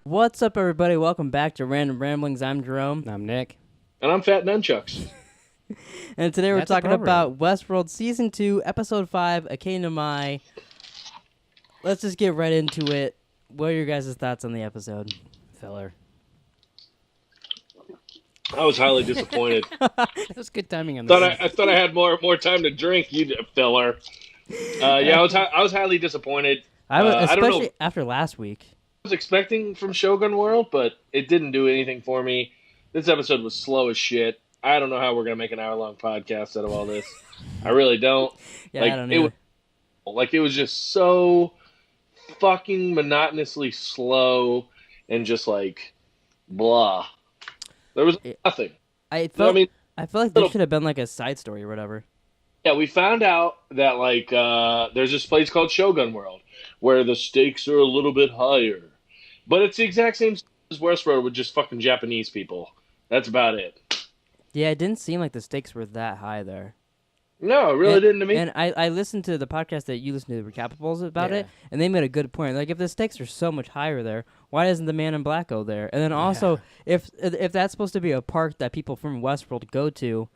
What's up, everybody? Welcome back to Random Ramblings. I'm Jerome. I'm Nick. And I'm Fat Nunchucks. And today we're That's talking appropriate. about Westworld Season 2, Episode 5, Akane. Let's just get right into it. What are your guys' thoughts on the episode? Filler. I was highly disappointed. That was good timing on that. I thought I had more time to drink. You filler. I was highly disappointed. I don't know. Especially After last week. I was expecting from Shogun World, but it didn't do anything for me. This episode was slow as shit. I don't know how we're gonna make an hour-long podcast out of all this. I really don't. Yeah, I don't know. It was just so fucking monotonously slow and just like blah. There was nothing. I felt like this should have been like a side story or whatever. Yeah, we found out that like there's this place called Shogun World where the stakes are a little bit higher, but it's the exact same as Westworld with just fucking Japanese people. That's about it. Yeah, it didn't seem like the stakes were that high there. No, it really didn't to me. And I listened to the podcast that you listened to, the Recapables, about it, and they made a good point. Like, if the stakes are so much higher there, why doesn't the Man in Black go there? And then also, if that's supposed to be a park that people from Westworld go to,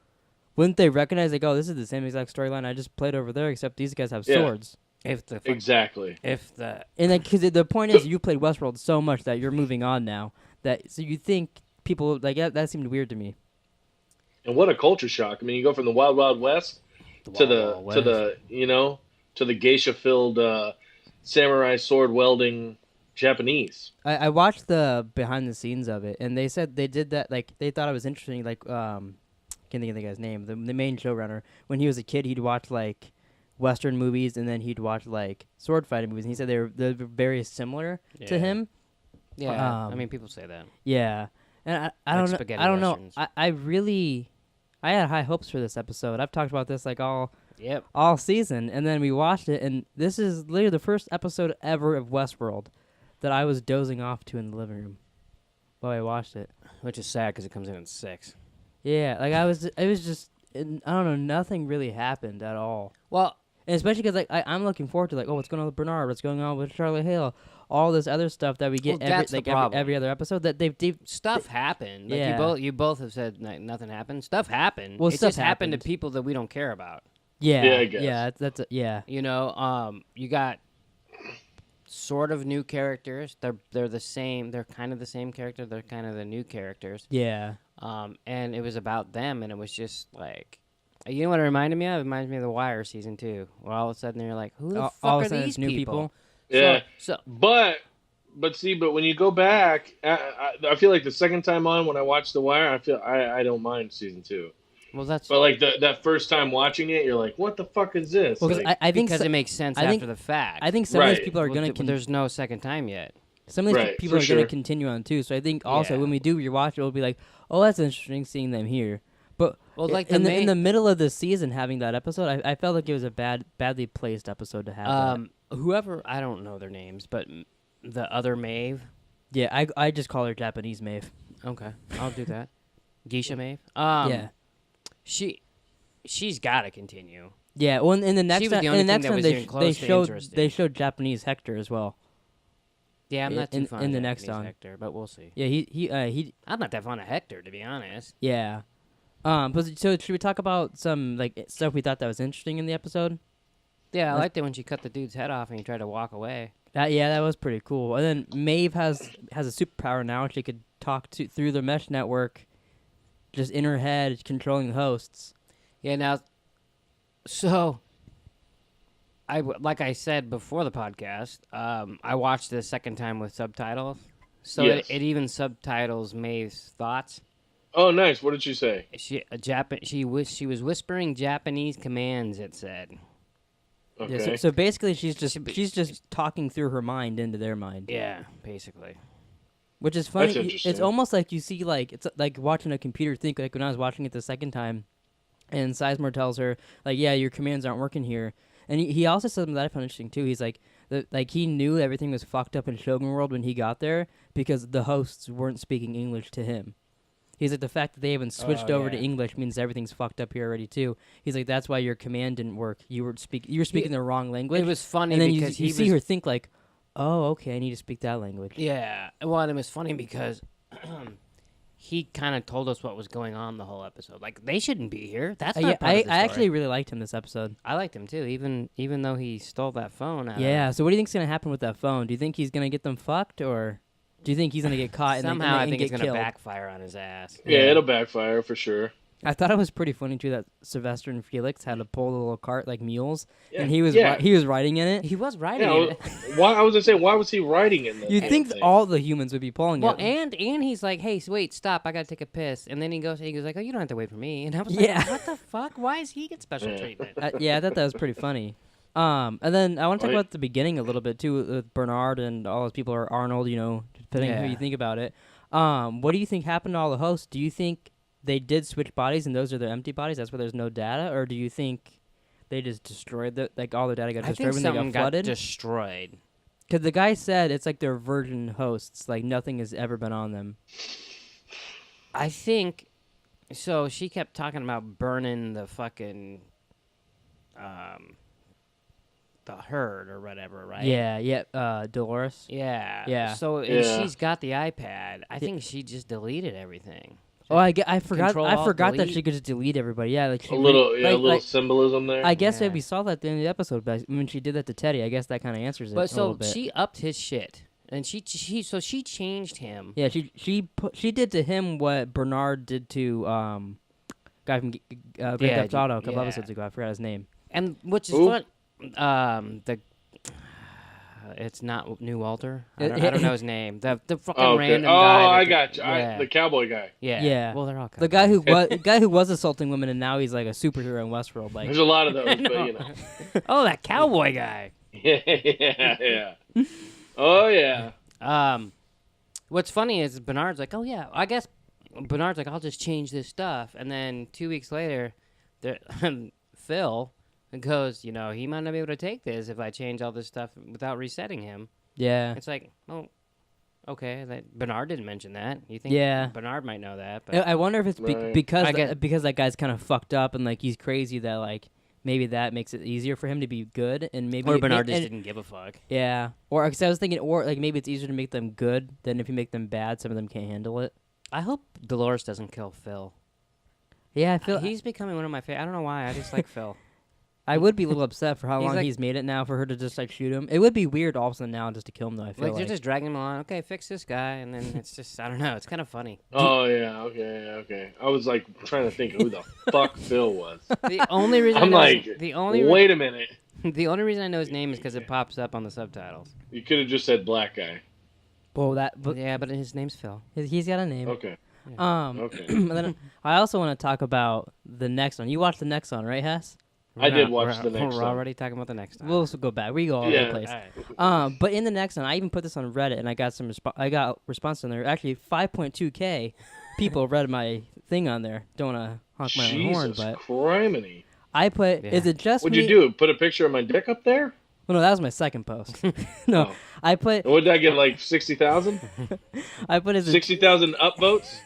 wouldn't they recognize, like, oh, this is the same exact storyline I just played over there, except these guys have swords? Exactly. And then, because the point is, you played Westworld so much that you're moving on now. So you think people, like, that seemed weird to me. And what a culture shock! I mean, you go from the Wild Wild West to the geisha-filled samurai sword welding Japanese. I watched the behind the scenes of it, and they said they did that, like, they thought it was interesting, like, can't think of the guy's name, the main showrunner. When he was a kid, he'd watch, like, Western movies, and then he'd watch, like, sword fighting movies, and he said they're very similar to him. Yeah, I mean, people say that. Yeah. And I don't know. I had high hopes for this episode. I've talked about this like all season, and then we watched it, and this is literally the first episode ever of Westworld that I was dozing off to in the living room while I watched it. Which is sad because it comes in at 6. Yeah, like it was just, I don't know, nothing really happened at all. Well, and especially because like I'm looking forward to like, oh, what's going on with Bernard? What's going on with Charlie Hale? All this other stuff that we get every other episode that they've stuff happened. Like yeah. you both have said nothing happened. Stuff happened. Well, it stuff just happened to people that we don't care about. Yeah, I guess. Yeah, that's You know, you got sort of new characters. They're the same. They're kind of the same character. They're kind of the new characters. Yeah. And it was about them, and it was just like, you know what it reminded me of? It reminds me of The Wire season 2, where all of a sudden you're like, who the fuck all are of a sudden these it's new people? Yeah, But but when you go back, I feel like the second time on when I watched The Wire, I don't mind season 2. Well, that's. But like that first time watching it, you're like, what the fuck is this? Well, like, I think because it makes sense after the fact. I think some of these people are going to. There's no second time yet. Some of these people are going to continue on too. So I think also when we do rewatch it, we'll be like, oh, that's interesting seeing them here. But like in the middle of the season, having that episode, I felt like it was a badly placed episode to have. Whoever, I don't know their names, but the other Maeve. Yeah, I just call her Japanese Maeve. Okay, I'll do that. Geisha Maeve. Yeah, she's got to continue. Yeah, well, in the next one, they showed Japanese Hector as well. Yeah, I'm not too fond in the of next one, Hector, but we'll see. Yeah, he. I'm not that fond of Hector, to be honest. Yeah. But so should we talk about some like stuff we thought that was interesting in the episode? Yeah, I liked it when she cut the dude's head off and he tried to walk away. That was pretty cool. And then Maeve has a superpower now. She could talk through the mesh network, just in her head, controlling the hosts. Yeah. Now, so like I said before the podcast, I watched it a second time with subtitles, so it even subtitles Maeve's thoughts. Oh, nice. What did she say? She was whispering Japanese commands. It said. Okay. Yeah, so basically, she's just talking through her mind into their mind. Yeah, basically. Which is funny. That's interesting. It's almost like you see it's like watching a computer think. Like when I was watching it the second time, and Sizemore tells her like, "Yeah, your commands aren't working here." And he also said something that I found interesting too. He's like, he knew everything was fucked up in Shogun World when he got there because the hosts weren't speaking English to him. He's like, the fact that they haven't switched over to English means everything's fucked up here already too. He's like, that's why your command didn't work. You were speaking the wrong language. It was funny, and then because you see her think like, Oh, okay. I need to speak that language. Yeah. Well, and it was funny because he kind of told us what was going on the whole episode. Like, they shouldn't be here. That's not Yeah, part of the I story. actually really liked him this episode. I liked him too, even though he stole that phone. Yeah. So what do you think's gonna happen with that phone? Do you think he's gonna get them fucked, or do you think he's gonna get caught and Somehow I think get it's gonna killed? backfire on his ass. Yeah, it'll backfire for sure. I thought it was pretty funny too that Sylvester and Felix had to pull the little cart like mules, Yeah. and he was Yeah. he was riding in it. He was riding Yeah, it. why? I was gonna say, why was he riding in that? You'd think thing? all the humans would be pulling Well, it. and he's like, "Hey, wait, stop! I gotta take a piss." And then he goes like, "Oh, you don't have to wait for me." And I was Yeah. like, "What the fuck? Why is he get special treatment?" Yeah, I thought that was pretty funny. And then I want to talk Right. about the beginning a little bit too with Bernard and all those people, or Arnold, depending on who Yeah. you think about it. What do you think happened to all the hosts? Do you think they did switch bodies and those are their empty bodies? That's why there's no data, or do you think they just destroyed all the data got I destroyed think when they something got flooded? destroyed. Because the guy said it's like they're virgin hosts, like nothing has ever been on them. I think. So she kept talking about burning the fucking, the herd or whatever, right? Yeah, Dolores. Yeah. Yeah. So and Yeah. she's got the iPad. I think she just deleted everything. Oh, I forgot. Control, I Alt, forgot that delete. she could just delete everybody. Yeah, like she A little symbolism there. I guess Yeah. we saw that at the end of the episode, but when she did that to Teddy, I guess that kind of answers it. But a so little bit. she upped his shit, and she changed him. Yeah, she did to him what Bernard did to guy from Grand Theft Auto a couple episodes ago. I forgot his name. And which is Who? fun. It's not New Walter. I don't know his name. The fucking Oh, okay. random Oh, guy. I that got you. Yeah. The cowboy guy. yeah. Yeah. Well, they're all The guy who cowboys. was assaulting women and now he's like a superhero in Westworld. Like, There's a lot of those, but you know. Oh, that cowboy guy. Yeah. Oh yeah. What's funny is Bernard's like, oh yeah, I guess Bernard's like, I'll just change this stuff, and then 2 weeks later, Phil goes, he might not be able to take this if I change all this stuff without resetting him. yeah, It's like, oh, okay, Bernard didn't mention that. You think Yeah. Bernard might know that, but I wonder if it's Right. because I get- because that guy's kind of fucked up and like he's crazy that like maybe that makes it easier for him to be good and maybe or Bernard just and- didn't give a fuck. Yeah, or because I was thinking, or like maybe it's easier to make them good than if you make them bad. Some of them can't handle it. I hope Dolores doesn't kill Phil. Yeah, I feel He's becoming one of my favorite. I don't know why. I just like Phil. I would be a little upset for how He's long like- he's made it now for her to just like shoot him. It would be weird all of a sudden now just to kill him though. I feel Like, like, they're just dragging him along. Okay, fix this guy, and then it's just I don't know. It's kind of funny. Oh yeah. Okay. I was like trying to think who the fuck Phil was. The only reason I'm I know like, the only wait a minute. the only reason I know his name is because it pops up on the subtitles. You could have just said black guy. well but Yeah, but his name's Phil. he's got a name. Okay. Okay. And then I also want to talk about the next one. You watched the next one, right, Hess? I did watch the next We're one. already talking about the next time. We'll also go back. We go all over Yeah. the place. All right. But in the next one, I even put this on Reddit, and I got response on there. Actually, 5.2K people read my thing on there. Don't want to honk my own horn, Jesus but criminy. I put. Yeah. Is it just What'd me? you do? Put a picture of my dick up there? Well, no, that was my second post. No, Oh. I put. What did I get? Like 60,000? I put. Is it? 60,000 upvotes?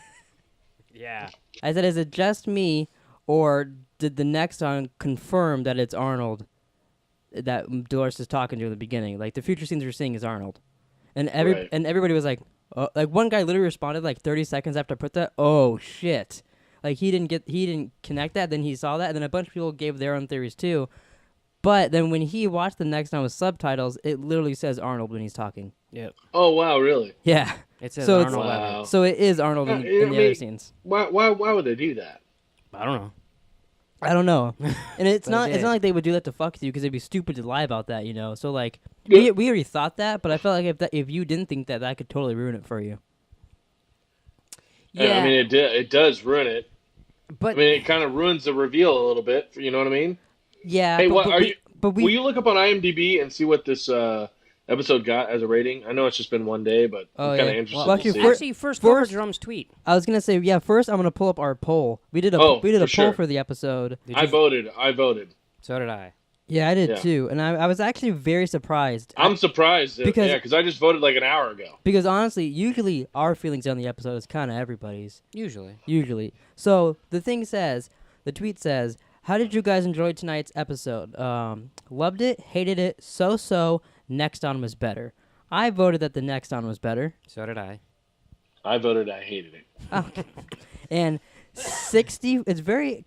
Yeah. I said, is it just me, or did the next one confirm that it's Arnold that Dolores is talking to in the beginning? Like the future scenes we're seeing is Arnold, and Right. everybody was like, like one guy literally responded like 30 seconds after I put that. Oh shit! Like he didn't connect that. Then he saw that, and then a bunch of people gave their own theories too. But then when he watched the next one with subtitles, it literally says Arnold when he's talking. Yep. Oh wow, really? Yeah. It says So it's- Arnold. Wow. So it is Arnold in I the mean, other scenes. Why would they do that? I don't know. I don't know, and it's But not. it It's did. not like they would do that to fuck with you because it'd be stupid to lie about that, you know. So like, Yeah. we already thought that, but I felt like if you didn't think that, that could totally ruin it for you. Yeah. I mean, it does ruin it. But I mean, it kind of ruins the reveal a little bit. You know what I mean? Yeah. Hey, but, what but are we, you? But we. Will you look up on IMDb and see what this episode got as a rating? I know it's just been one day, but Oh, I'm kind yeah. of interested Well, to actually, see. actually, first go over Jerome's tweet. I was gonna say First, I'm gonna pull up our poll. We did a Oh, a for poll sure. for the episode. Did I you- voted. So did I. Yeah, I did Yeah. too, and I was actually very surprised. I'm surprised. Because- Because I just voted like an hour ago. Because honestly, usually our feelings on the episode is kind of everybody's. Usually. Usually. So the tweet says, how did you guys enjoy tonight's episode? Loved it, hated it, so. Next on was better. I voted that the next on was better. So did I. I voted I hated it. Okay. And 60. It's very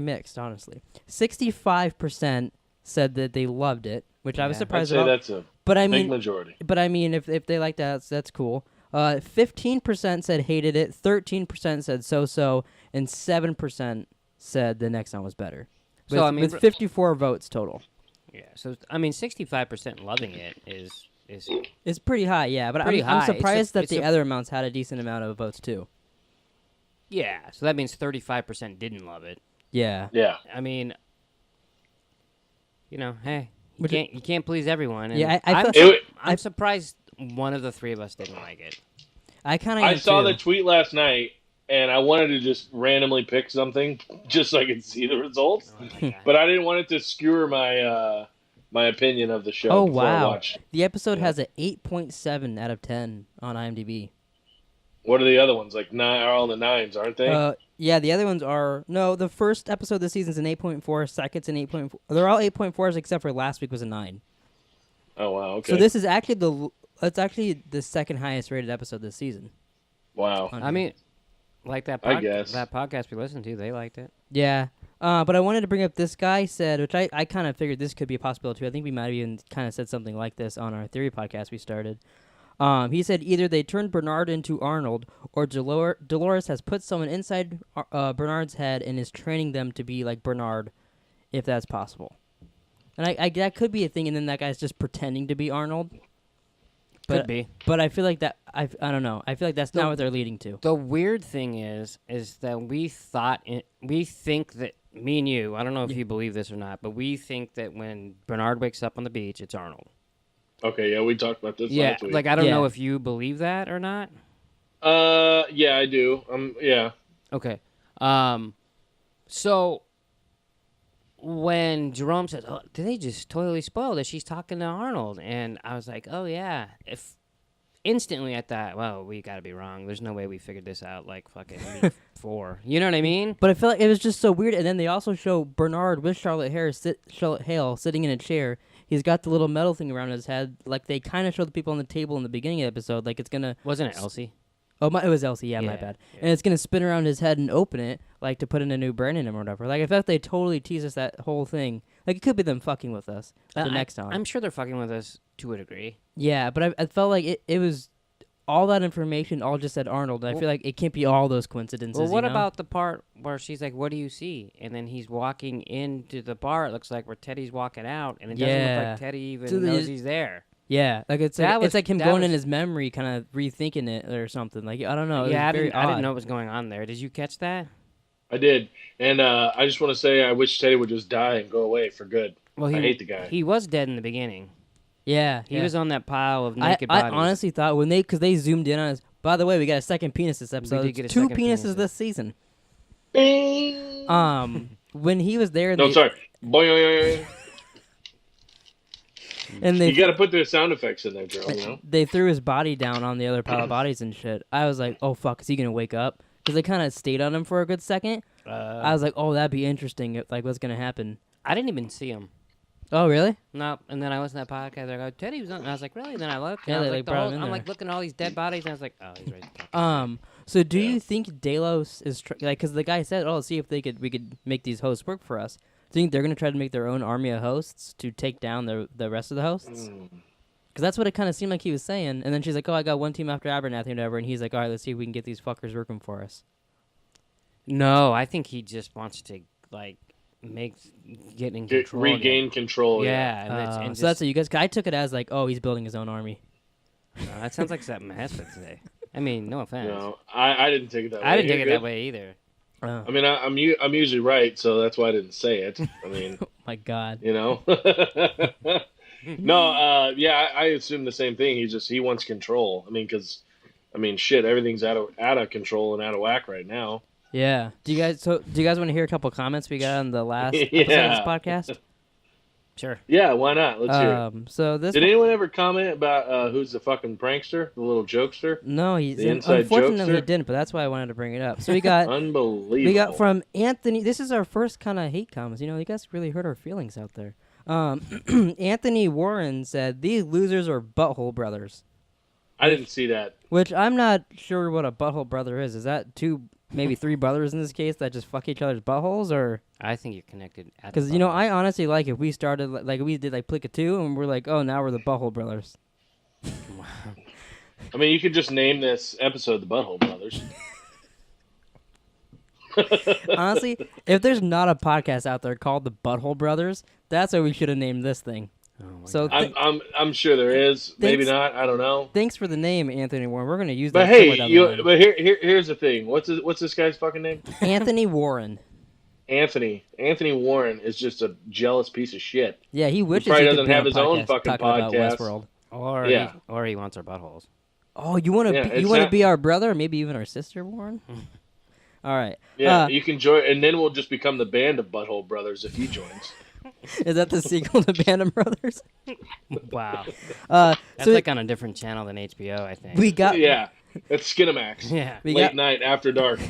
mixed, honestly. 65% said that they loved it, which I was Yeah. surprised I'd say about. that's a But I big mean, majority. if they like that, that's cool. 15% said hated it. 13% said so, and 7% said the next one was better. With, So, I mean, with 54 votes total. Yeah. So I mean, 65% loving it is It's pretty high, yeah. But Pretty I'm high. surprised that It's the a- other amounts had a decent amount of votes too. yeah. So that means 35% didn't love it. Yeah. Yeah. I mean, hey, Which you can't please everyone. And Yeah, I'm, It- I'm surprised one of the three of us didn't like it. I kind of. I saw too. the tweet last night, and I wanted to just randomly pick something just so I could see the results. Oh, my God. But I didn't want it to skewer my my opinion of the show. Oh before I wow! watched. The episode Yeah. has a 8.7 out of 10 on IMDb. What are the other ones? Like nine are all the nines, aren't they? Yeah, the other ones are no. The first episode of the season's an 8.4. Second's an 8.4. They're all 8.4s except for last week was a 9. Oh wow. Okay. So this is actually the second highest rated episode this season. wow. on I here. mean, like that. I guess. That podcast we listened to, they liked it. Yeah. But I wanted to bring up this guy said, which I kind of figured this could be a possibility too. I think we might have even kind of said something like this on our theory podcast we started. He said either they turned Bernard into Arnold, or Dolores has put someone inside Bernard's head and is training them to be like Bernard, if that's possible. And I that could be a thing, and then that guy's just pretending to be Arnold. Could be. But I feel like that I don't know. I feel like that's not what they're leading to. The weird thing is that we think that me and you. I don't know if you believe this or not, but we think that when Bernard wakes up on the beach, it's Arnold. Okay. Yeah, we talked about this Yeah, last week. like I don't Yeah. know if you believe that or not. Yeah, I do. Yeah. Okay. So when Jerome says, "Oh, did they just totally spoil that she's talking to Arnold?" and I was like, "Oh yeah." If instantly I thought, "Well, we got to be wrong. There's no way we figured this out like fucking week 4." You know what I mean? But I feel like it was just so weird. And then they also show Bernard with Charlotte Hale sitting in a chair. He's got the little metal thing around his head. Like they kind of show the people on the table in the beginning of the episode. Like it's gonna. Wasn't it Elsie? Oh, it was Elsie. Yeah, my Yeah, bad. yeah. And it's gonna spin around his head and open it, like to put in a new brain in him or whatever. Like I felt like they totally teased us that whole thing. Like it could be them fucking with us the next time. I'm sure they're fucking with us to a degree. Yeah, but I felt like it was all that information all just said Arnold. And I feel like it can't be all those coincidences. Well, what you know? about the part where she's like, "What do you see?" And then he's walking into the bar. It looks like where Teddy's walking out, and it doesn't look Yeah. like Teddy even So knows they- he's there. Yeah, like it's That like, was- it's like him that going in was- his memory, kind of rethinking it or something. Like I don't know. It Yeah, was I very didn't odd. know what was going on there. Did you catch that? I did, and I just want to say I wish Teddy would just die and go away for good. Well, I hate the guy. He was dead in the beginning. Yeah, He was on that pile of I naked bodies. honestly thought because they zoomed in on us. By the way, we got a second penis this episode. did get a 2 second penises penis. this season. Bing! When he was there, No, sorry. Boing. and they You got to put the sound effects in there, Jerome. You know. they threw his body down on the other pile of bodies and shit. I was like, oh fuck, is he gonna wake up? Because they kind of stayed on him for a good second. I was like, oh, that'd be interesting. Like, what's gonna happen? I didn't even see him. Oh, really? No, and then I listened to that podcast. I go, Teddy was on. And I was like, really? And then I looked. Yeah, And I was they like, brought him in I'm there. like looking at all these dead bodies, and I was like, oh, he's right there. So do Yeah. you think Delos is like? Because the guy said, oh, let's see if we could make these hosts work for us. Do you think they're gonna try to make their own army of hosts to take down the rest of the hosts? Because that's what it kind of seemed like he was saying. And then she's like, oh, I got one team after Abernathy and whatever. And he's like, all right, let's see if we can get these fuckers working for us. No, I think he just wants to like get in control. Regain again. control. Yeah, and So that's what you guys. I took it as like, oh, he's building his own army. that sounds like something Hess would say. I mean, no offense. No, I didn't take it that way. I didn't take You're it that good. way either. I mean, I'm usually right, so that's why I didn't say it. I mean, My God. you know. No, yeah, I assume the same thing. He wants control. I mean, shit, everything's out of control and out of whack right now. Yeah. Do you guys want to hear a couple comments we got on the last episode of this podcast? Sure. Yeah, why not? Let's hear it. So this. Did anyone ever comment about who's the fucking prankster, the little jokester? No, The inside unfortunately he jokester? didn't, but that's why I wanted to bring it up. So we got Unbelievable. we got from Anthony. This is our first kind of hate comments. You know, you guys really hurt our feelings out there. Anthony Warren said, these losers are butthole brothers. I didn't see that. Which I'm not sure what a butthole brother is. Is that two, maybe three brothers in this case that just fuck each other's buttholes? Or I think you're connected. because, you know, I honestly like if we started, like we did like Pleeka 2 and we're like, oh, now we're the butthole brothers. Wow. I mean, you could just name this episode the Butthole Brothers. Honestly, if there's not a podcast out there called the Butthole Brothers, that's what we should have named this thing. Oh my So God. I'm sure there is. Maybe Thanks. not. I don't know. Thanks for the name, Anthony Warren. We're going to use But that hey, somewhere down the line. but here's the thing. What's this guy's fucking name? Anthony Warren. Anthony Warren is just a jealous piece of shit. Yeah, he wishes probably he could doesn't be on have a his own podcast fucking talking about podcast. Westworld. Or he wants our buttholes. Oh, you want to Yeah, you it's want to not- be our brother, or maybe even our sister, Warren? All right. Yeah, you can join, and then we'll just become the band of Butthole Brothers if he joins. Is that the sequel to Band of Brothers? Wow. That's That's like on a different channel than HBO, I think. we got Yeah, it's Skinamax. Yeah. we Late got night after dark.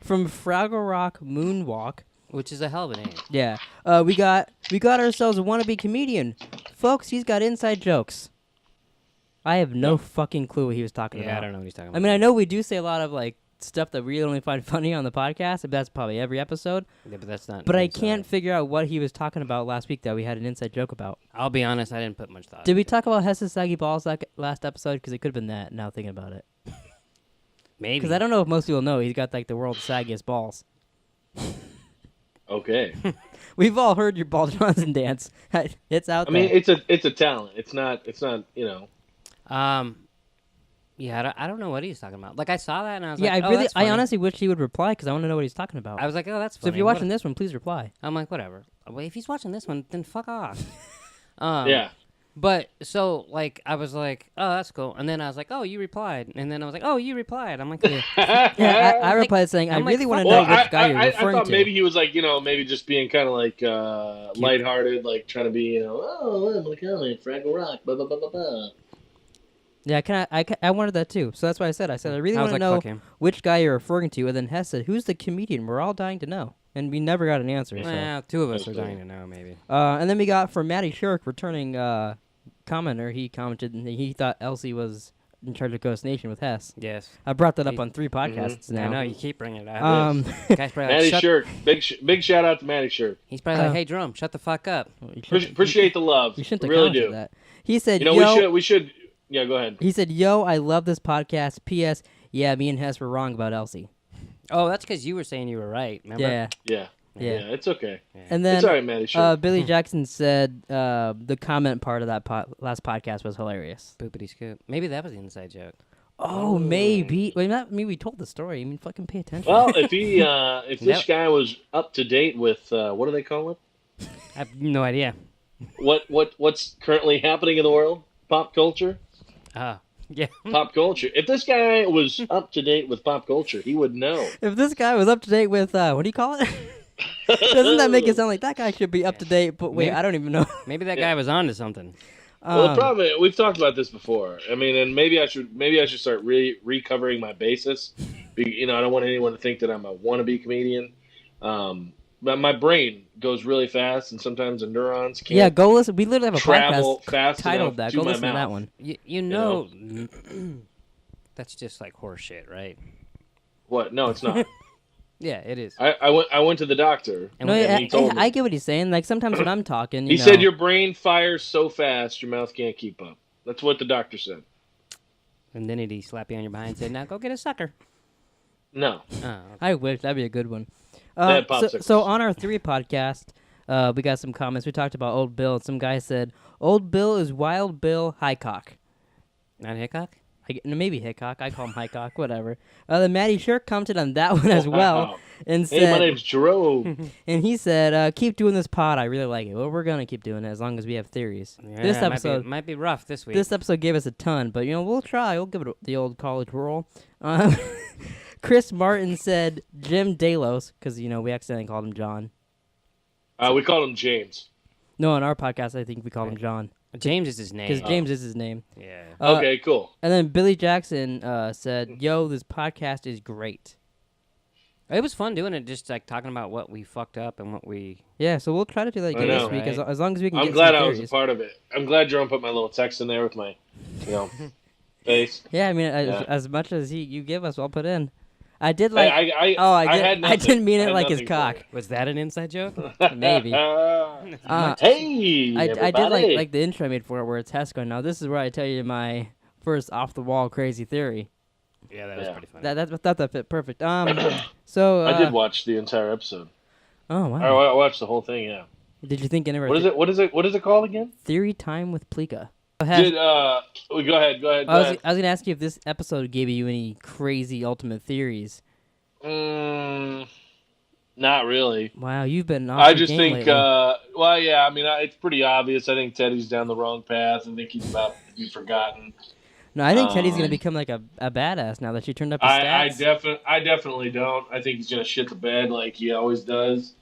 from Fraggle Rock Moonwalk. Which is a hell of a name. Yeah. We got ourselves a wannabe comedian, folks. He's got inside jokes. I have no fucking clue what he was talking Yeah, about. I don't know what he's talking about. I mean, I know we do say a lot of like stuff that we only find funny on the podcast. That's probably every episode. Yeah, but that's not. But I inside. can't figure out what he was talking about last week that we had an inside joke about. I'll be honest, I didn't put much thought. Did we into talk about Hess's saggy balls last episode? Because it could have been that. Now thinking about it, it. Maybe. because I don't know if most people know he's got like the world's saggiest balls. Okay. We've all heard your Ball Johnson dance. It's out I mean, there. it's a talent. It's not. You know. Yeah, I don't know what he's talking about. Like I saw that and I was Yeah, like, I that's funny. honestly wish he would reply because I want to know what he's talking about. I was like, oh, that's So funny. if you're watching this one, please reply. I'm like, whatever. Well, if he's watching this one, then fuck off. Yeah. But so like I was like, oh, that's cool. And then I was like, oh, you replied. And then I was like, oh, you replied. I'm like, Yeah, I replied saying, I I'm like, really want to fuck know Well, which guy you're I referring thought to. maybe he was like, you know, maybe just being kind of like lighthearted, like trying to be, you know, oh, I'm a comic, Fraggle Rock, blah blah blah blah blah. Yeah, I wanted that too. So that's why I said, I really I want was to like, know fuck him. which guy you're referring to. And then Hess said, who's the comedian? We're all dying to know. And we never got an answer. So. Well, two of us are Okay. dying to know, maybe. And then we got from Matty Shirk, returning commenter. He commented and he thought Elsie was in charge of Ghost Nation with Hess. Yes. I brought that up on 3 podcasts I now. know you keep bringing it up. Guy's probably like, Matty shut. Shirk, big shout out to Matty Shirk. He's probably like, hey, Jerome, shut the fuck up. Appreciate the love. You shouldn't have really commented do. that. He said, You know, yo, we should. Yeah, go ahead. he said, yo, I love this podcast. P.S. Yeah, me and Hess were wrong about Elsie. Oh, that's because you were saying you were right. Remember? Yeah. Yeah, it's okay. And then It's all right, Matty Shirk. Billy Jackson said the comment part of that last podcast was hilarious. Boopity scoop. Maybe that was the inside joke. Oh, maybe. Wait, not maybe we told the story. I mean, fucking pay attention. Well, if this Yep. guy was up to date with what do they call it? I have no idea. What's currently happening in the world? Pop culture. Yeah. Pop culture. If this guy was up to date with pop culture, he would know. If this guy was up to date with, what do you call it? Doesn't that make it sound like that guy should be up to date? But wait, Maybe- I don't even know. Maybe that guy was onto something. Well, the problem is, we've talked about this before. I mean, and maybe I should start recovering my basis. You know, I don't want anyone to think that I'm a wannabe comedian. But my brain goes really fast, and sometimes the neurons can't. Yeah, go listen. We literally have a travel podcast fast titled enough that. to Go my listen to that mouth. one. You know, that's just like horse shit, right? What? No, it's not. Yeah, it is. I went to the doctor, And No, we- he told me. I get what he's saying. Like sometimes when I'm talking, He know, said your brain fires so fast your mouth can't keep up. That's what the doctor said. And then he'd slap you on your behind and say, now go get a sucker. No. Oh, I wish that'd be a good one. Yeah, popsicles. So on our 3 podcast, we got some comments. We talked about Old Bill. And some guy said, "Old Bill is Wild Bill Highcock." not Hickok? Maybe Hickok. I call him Highcock. Whatever. Then Matty Shirk commented on that one as well, Wow. and Hey, said, my name's Jerome. and he said, "Keep doing this pod. I really like it. Well, we're gonna keep doing it as long as we have theories." Yeah, This it episode, might be rough this week. this episode gave us a ton, but we'll try. We'll give it the old college roll. Chris Martin said Jim Delos because we accidentally called him John. We called him James. No, on our podcast, I think we called him John James is his name. because James is his name. Yeah. Okay, cool. And then Billy Jackson said, "Yo, this podcast is great." It was fun doing it, just like talking about what we fucked up and what we. Yeah, so we'll try to do that again I this know, week, right? as long as we can I'm get glad some I was a theories. part of it. I'm glad Jerome put my little text in there with my, face. Yeah, I mean, Yeah. as much as you give us, I'll put in. I did like. I I had nothing. didn't mean I it had like his nothing for cock. it. Was that an inside joke? Maybe. Hey, I everybody. did like the intro I made for it, where it's Hess going. Now this is where I tell you my first off the wall crazy theory. Yeah, that was pretty funny. That fit perfect. So I did watch the entire episode. Oh wow! I watched the whole thing. Yeah. Did you think any of our What is it? What is it called again? theory time with Pleeka? Go ahead. Go ahead. I was gonna ask you if this episode gave you any crazy ultimate theories. Not really. Wow, you've been off I your just game think, lately. well, yeah, I mean, it's pretty obvious. I think Teddy's down the wrong path. I think he's about to be forgotten. No, I think Teddy's gonna become like a badass now that she turned up his stats. I definitely don't. I think he's gonna shit the bed like he always does,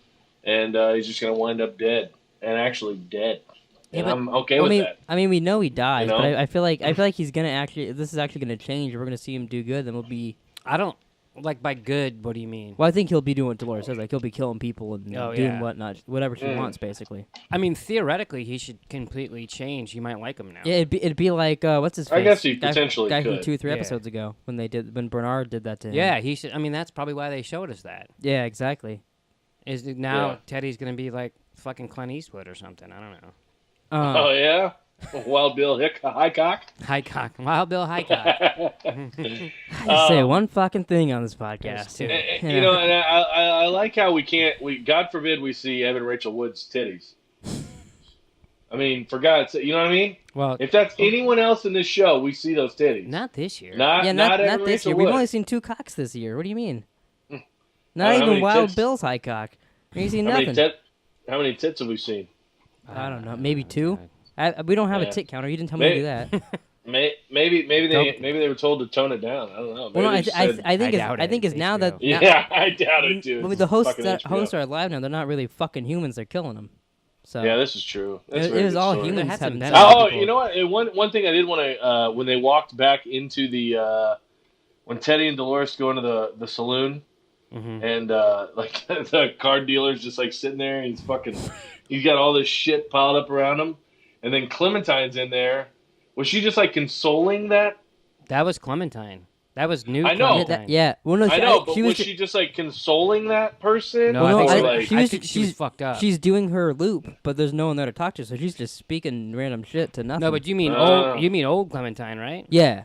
and he's just gonna wind up dead, and actually dead. Yeah, And but, I'm okay with that. I mean, we know he dies, You know? but I feel like he's gonna actually. This is actually gonna change. We're gonna see him do good. Then we'll be. I don't like by good. What do you mean? Well, I think he'll be doing what Dolores says. Like he'll be killing people and Oh, doing yeah. whatever she wants, basically. I mean, theoretically, he should completely change. You might like him now. Yeah, it'd be like what's his face? I guess he guy, potentially guy from could. 2-3 Yeah. episodes ago when Bernard did that to him. Yeah, he should. I mean, that's probably why they showed us that. Yeah, exactly. Is that now Yeah. Teddy's gonna be like fucking Clint Eastwood or something? I don't know. Oh yeah, Wild Bill Highcock. Highcock, Wild Bill Highcock. I just say one fucking thing on this podcast. too. You know, and I like how God forbid we see Evan Rachel Wood's titties. I mean, for God's sake, you know what I mean? Well, If that's anyone else in this show, we see those titties. not this year. Not not Evan this Rachel year. Wood. We've only seen 2 cocks this year. What do you mean? Not How even many Wild tits? Bill's high cock. You see How many, nothing. how many tits have we seen? I don't know. Maybe 2. We don't have a Yeah. tit counter. You didn't tell me to do that. Maybe they were told to tone it down. I don't know. Maybe Well, no, they just said- I think doubt it. it's now that HBO. yeah, I doubt it too. When This the is hosts fucking HBO. hosts are alive now, they're not really fucking humans. They're killing them. So Yeah, this is true. That's a it very was good all story. humans There had having to sex. be Oh, people. you know what? One thing I did want to when they walked back into the when Teddy and Dolores go into the saloon and like the card dealer's just like sitting there and he's got all this shit piled up around him, and then Clementine's in there. Was she just like consoling that? That was Clementine. That was new. I know. Clementine. Yeah. Well, no, I know, but she was was she just like consoling that person? No, Well, I no, think, Or, I- like, she I was- think she she's- was fucked up. She's doing her loop, but there's no one there to talk to, so she's just speaking random shit to nothing. No, but you mean Oh. old Clementine, right? Yeah.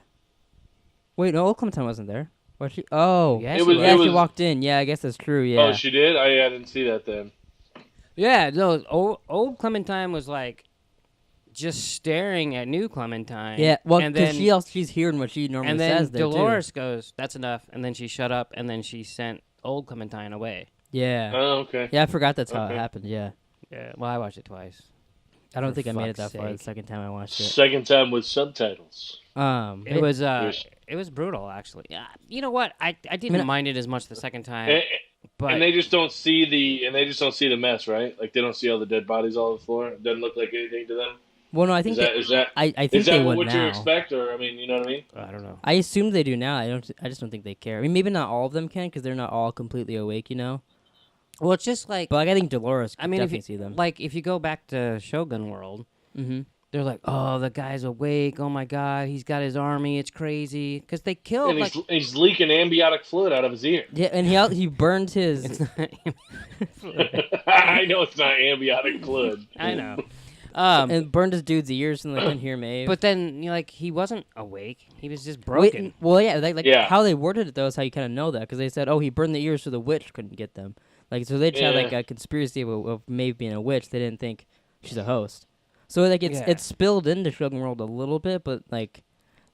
Wait, no, old Clementine wasn't there. Was she? Oh. Yeah, It she was- was. Yeah, it she was- walked in. Yeah, I guess that's true. Yeah. Oh, she did. I didn't see that then. Yeah, no, old Clementine was like just staring at new Clementine. Yeah. Well, and because then she's hearing what she normally and then says there Dolores goes, "That's enough," and then she shut up, and then she sent old Clementine away. too. Yeah. Oh, okay. Yeah, I forgot that's how it Okay. happened. Yeah. Yeah, well, I watched it twice. I don't For think I made it that fuck's far the sake. second time I watched it. Second time with subtitles. It was Yes. it was brutal actually. Yeah, you know what? I didn't mind it as much the second time, And, but and they just don't see the mess, right? Like they don't see all the dead bodies all over the floor. It doesn't look like anything to them. Well, no, I think Is that I think is they that would what now. you expect, or I mean, you know what I mean? I don't know. I assume they do now. I just don't think they care. I mean, maybe not all of them can because they're not all completely awake, you know. Well, it's just like But like, I think Dolores could I mean, if definitely you, see them. like if you go back to Shogun World, Mm-hmm. they're like, "Oh, the guy's awake. Oh my God, he's got his army. It's crazy." Because they killed And like he's leaking amniotic fluid out of his ear. Yeah, and he burned his. I know it's not amniotic fluid. I know. And burned his dude's ears and they couldn't hear Maeve. But then, like, he wasn't awake. He was just Wait, broken. well, yeah, like Yeah. how they worded it though is how you kind of know that because they said, "Oh, he burned the ears so the witch couldn't get them." Like, so they just had like Yeah. a conspiracy of Maeve being a witch. They didn't think she's a host. So like Yeah. it's spilled into Shogun World a little bit, but like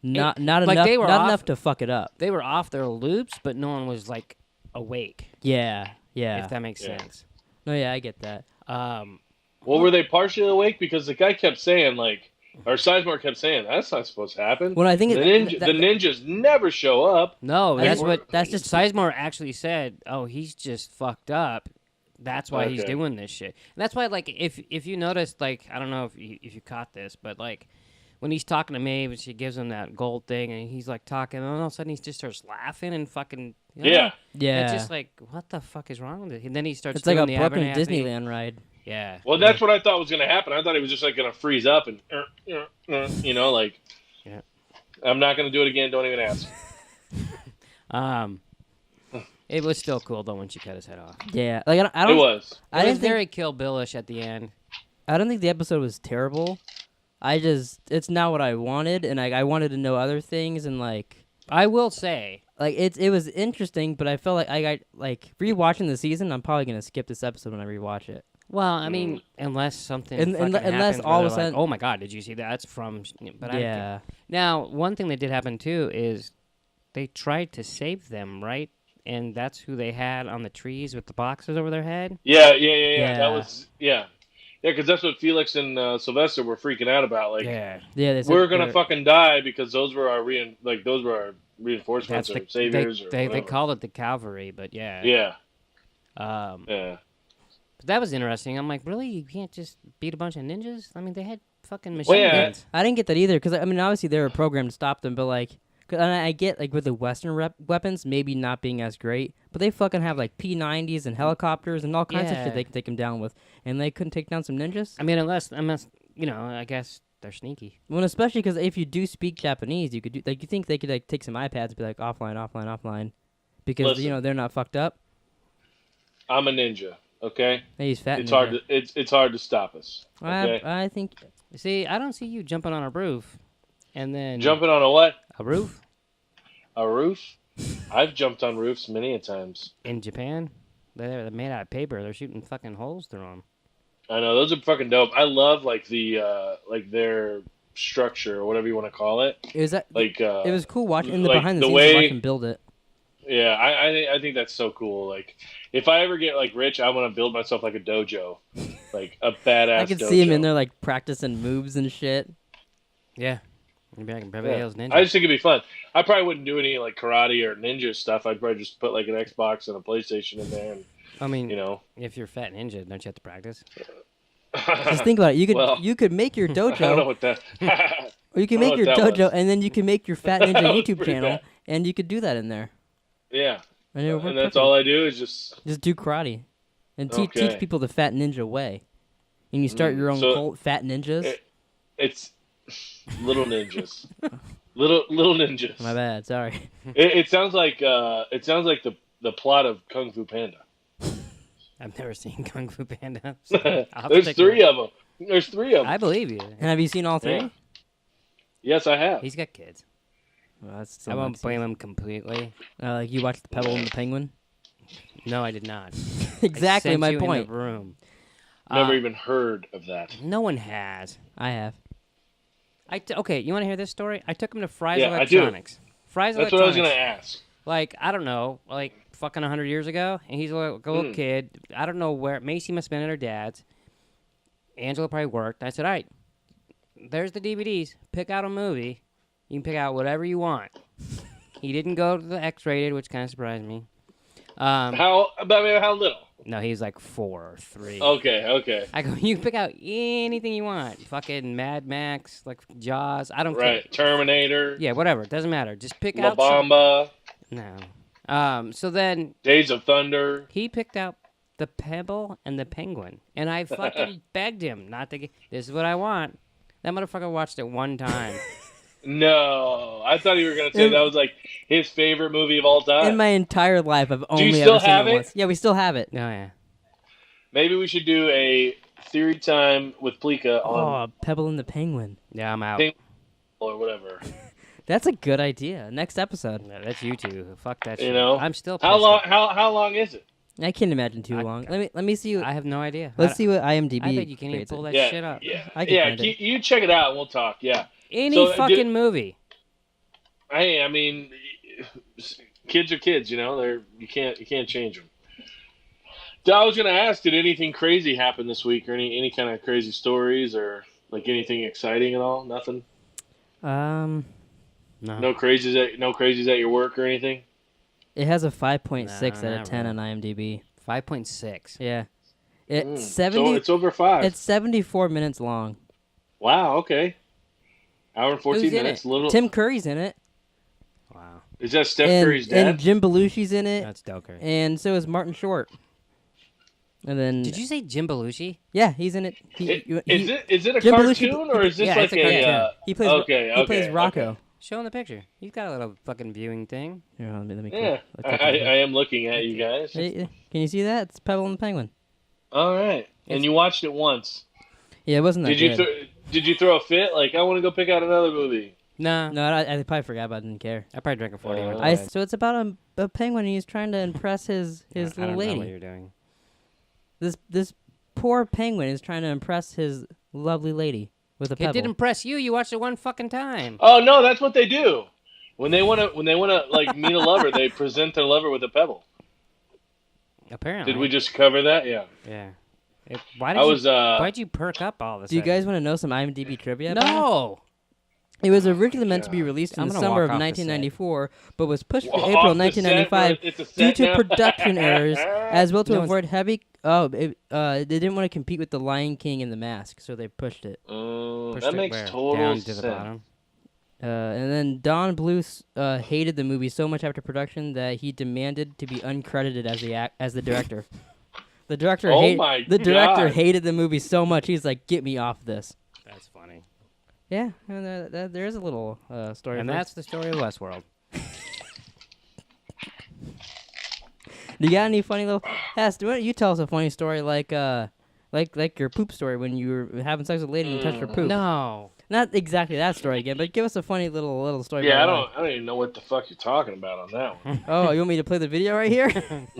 not like, enough they were not off- enough to fuck it up. They were off their loops, but no one was, like, awake, Yeah, yeah. if that makes Yeah. sense. No, yeah, I get that. Well, were they partially awake? Because the guy kept saying, like, or Sizemore kept saying, that's not supposed to happen. Well, I think the, it- the ninjas never show up. No, I that's think- what that's just- Sizemore actually said. Oh, he's just fucked up. That's why he's Okay. doing this shit. And that's why, like, if you noticed, like, I don't know if you caught this, but like when he's talking to Maeve and she gives him that gold thing and he's like talking and all of a sudden he just starts laughing and fucking Yeah. Yeah. It's just like what the fuck is wrong with it? And then he starts. It's like a doing the broken Abernathy. Disneyland ride. Yeah. Well, that's what I thought was going to happen. I thought he was just like going to freeze up and, you know, like, Yeah. I'm not going to do it again. Don't even ask. It was still cool though when she cut his head off. Yeah, like I don't. It was. I It didn't was think. very Kill Bill-ish at the end. I don't think the episode was terrible. It's not what I wanted, and I wanted to know other things, and like I will say, it was interesting, but I felt like I got like rewatching the season. I'm probably gonna skip this episode when I rewatch it. well, I mean, unless something Unless happens all where of a they're sudden- like, oh my god, did you see that? That's from. But Yeah, now, one thing that did happen tue is they tried to save them, right? And that's who they had on the trees with the boxes over their head. Yeah. Yeah. That was, yeah. Yeah, because that's what Felix and Sylvester were freaking out about. Like, Yeah. They said we're going to they're- fucking die because those were our reinforcements That's or saviors. or they whatever. called it the cavalry, but yeah. Yeah. But that was interesting. I'm like, really? You can't just beat a bunch of ninjas? I mean, they had fucking machine Well, yeah. guns. I didn't get that either because I mean obviously they were programmed to stop them, but like. And I get like with the Western weapons maybe not being as great, but they fucking have like P90s and helicopters and all kinds of Yeah. shit they can take them down with, and they couldn't take down some ninjas. I mean, unless you know, I guess they're sneaky. Well, especially because if you do speak Japanese, you could do like you think they could like take some iPads and be like offline, because Listen. you know they're not fucked up. I'm a ninja, okay? Hey, he's fat. It's ninja. hard to it's hard to stop us. Okay? I think See, I don't see you jumping on a roof and then Jumping on a what? a roof A roof? I've jumped on roofs many a times. in Japan. They're made out of paper. They're shooting fucking holes through them. I know, those are fucking dope. I love like the like their structure or whatever you want to call it. it was that. Like It was cool watching in the like behind the the scenes way- watching build it. yeah, I think that's so cool. Like if I ever get like rich, I want to build myself like a dojo. Like a badass I could dojo. see him in there like practicing moves and shit. Yeah. Maybe I can Beverly Yeah. Hills Ninja. I just think it'd be fun. I probably wouldn't do any like karate or ninja stuff. I'd probably just put like an Xbox and a PlayStation in there, and I mean, you know. if you're fat ninja, don't you have to practice? Just think about it. Well, You could make your I don't know dojo, what that. or you can I don't make know your what that dojo, was. and then you can make your Fat Ninja That was YouTube pretty channel, bad. and you could do that in there. Yeah, And, it would work and that's perfect. all I do is just. Just do karate, and teach Okay. people the Fat Ninja way. And you start your own So- cult, Fat Ninjas. It's little ninjas, little ninjas. My bad. Sorry. It sounds like the plot of Kung Fu Panda. I've never seen Kung Fu Panda. So I'll have to There's take a three look. of them. There's three of them. I believe you. And have you seen all three? Yeah. Yes, I have. He's got kids. Well, that's still I won't not- blame him completely. Like you watched the Pebble and the Penguin. No, I did not. Exactly I sent my you in point. the room. Never even heard of that. No one has. I have. Okay, you want to hear this story? I took him to Fry's Yeah, I do. Electronics. Fry's That's what I was Electronics. gonna ask. Like, I don't know, like fucking 100 years ago, and he's a little kid. I don't know where. Macy must have been at her dad's. Angela probably worked. I said, all right, there's the DVDs. Pick out a movie. You can pick out whatever you want. He didn't go to the X-rated, which kind of surprised me. How little? No, he's like 4 or 3. Okay. I go, you can pick out anything you want. Fucking Mad Max, like Jaws. I don't Right. care. Terminator. Yeah, whatever. It doesn't matter. Just pick La out. some- Bamba. No. So then Days of Thunder. he picked out the Pebble and the Penguin, and I fucking begged him not to get. This is what I want. That motherfucker watched it one time. No, I thought you were gonna say In- that was like his favorite movie of all time. In my entire life, I've only still ever seen have it it? once. Yeah, we still have it. Oh yeah. Maybe we should do a theory time with Pleeka on Oh, Pebble and the Penguin. Yeah, I'm out. Pink- or whatever. That's a good idea. Next episode. Yeah, that's you two. Fuck that You shit. know, I'm still. How pissed long? at- How long is it? I can't imagine too I- long. Let me see. I have no idea. Let's see what IMDb. I bet you can't even rates pull it. that shit up. Yeah, I can yeah. find it. You check it out and we'll talk. Yeah. Any So, fucking movie. Hey, I mean, kids are kids. You know, you can't change them. I was gonna ask, did anything crazy happen this week, or any kind of crazy stories, or like anything exciting at all? Nothing. No. No crazies at your work or anything. It has a 5.6 Nah, out of not 10 really. on IMDb. 5.6. Yeah. It's So 70. it's over 5. It's 74 minutes long. Wow. Okay. Hour and 14 Who's in minutes. it? Little. Tim Curry's in it. Wow. Is that Steph Curry's dad? And Jim Belushi's in it. That's Del Curry. And so is Martin Short. And then Did you say Jim Belushi? yeah, he's in it. Is it a Jim cartoon Belushi- or is this yeah, like it's a cartoon. he plays okay, he plays okay, Rocco. okay. Show him the picture. He's got a little fucking viewing thing. Here, let me Yeah, click I it. am looking at you guys. Hey, can you see that? It's Pebble and the Penguin. All right, and you watched it once. Yeah, it wasn't that good. Did you throw a fit? Like, I want to go pick out another movie. No. No, I probably forgot about it. Didn't care. I probably drank a 40 and went to I, bed. so it's about a penguin. And he's trying to impress his I little don't know what lady. you're doing. This poor penguin is trying to impress his lovely lady with a It pebble. did impress you. You watched it one fucking time. Oh no, that's what they do. When they wanna like meet a lover, they present their lover with a pebble. Apparently. Did we just cover that? Yeah. Yeah. Why'd you perk up all this? Do you guys want to know some IMDb trivia? about it? No. It was originally meant to be released in I'm the gonna summer of walk off the set. 1994, but was pushed to Off April the set, 1995 it's a due set to now. production errors, as well to No, avoid heavy. They didn't want to compete with The Lion King and The Mask, so they pushed it. Pushed That it makes where? total Down to sense. the bottom. And then Don Bluth hated the movie so much after production that he demanded to be uncredited as the director. The director, Oh my the director God. hated the movie so much. He's like, "Get me off this." That's funny. Yeah, and there is a little story. And for- that's the story of Westworld. Do you got any funny little? Hess, why don't you tell us a funny story like your poop story when you were having sex with a lady and you touched her poop? No. Not exactly that story again, but give us a funny little story. Yeah, I about don't even know what the fuck you're talking about on that one. that. Oh, you want me to play the video right here?